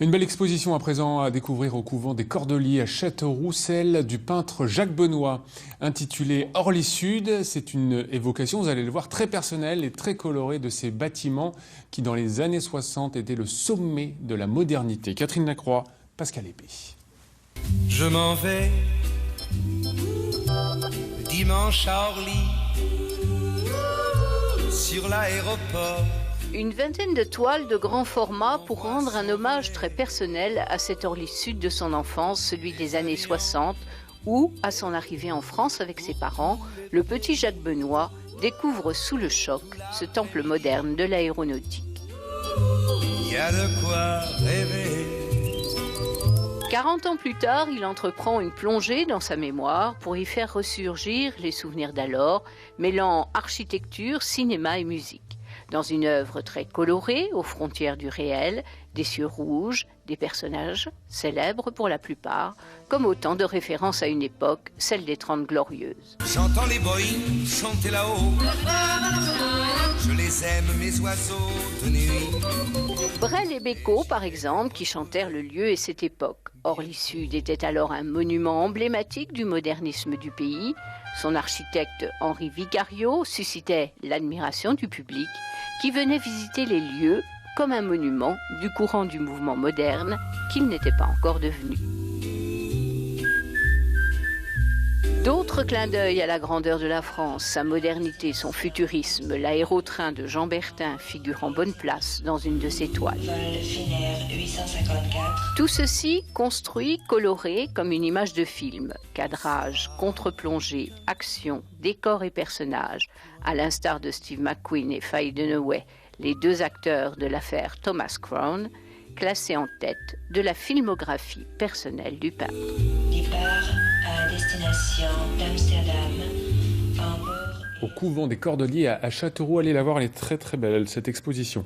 Une belle exposition à présent à découvrir au couvent des Cordeliers à Châteauroux, celle du peintre Jacques Benoît, intitulée Orly Sud. C'est une évocation, vous allez le voir, très personnelle et très colorée de ces bâtiments qui, dans les années 60, étaient le sommet de la modernité. Catherine Lacroix, Pascal Épée. Je m'en vais dimanche à Orly, sur l'aéroport. Une vingtaine de toiles de grand format pour rendre un hommage très personnel à cet Orly Sud de son enfance, celui des années 60, où, à son arrivée en France avec ses parents, le petit Jacques Benoît découvre sous le choc ce temple moderne de l'aéronautique. Il y a de quoi rêver. 40 ans plus tard, il entreprend une plongée dans sa mémoire pour y faire ressurgir les souvenirs d'alors, mêlant architecture, cinéma et musique. Dans une œuvre très colorée, aux frontières du réel, des cieux rouges, des personnages célèbres pour la plupart, comme autant de références à une époque, celle des 30 Glorieuses. J'entends les boïs chanter là-haut. Je les aime, mes oiseaux de nuit. Brel et Bécaud, par exemple, qui chantèrent le lieu et cette époque. Orly Sud était alors un monument emblématique du modernisme du pays. Son architecte Henri Vicario suscitait l'admiration du public qui venait visiter les lieux comme un monument du courant du mouvement moderne qu'il n'était pas encore devenu. D'autres clins d'œil à la grandeur de la France, sa modernité, son futurisme, l'aérotrain de Jean Bertin figure en bonne place dans une de ses toiles. Vol Finnair 854. Tout ceci construit, coloré comme une image de film. Cadrage, contre-plongée, action, décor et personnages, à l'instar de Steve McQueen et Faye Dunaway, les deux acteurs de l'affaire Thomas Crown, classés en tête de la filmographie personnelle du peintre. Départ à destination d'Amsterdam. En bord. Au couvent des Cordeliers à Châteauroux, allez la voir, elle est très très belle cette exposition.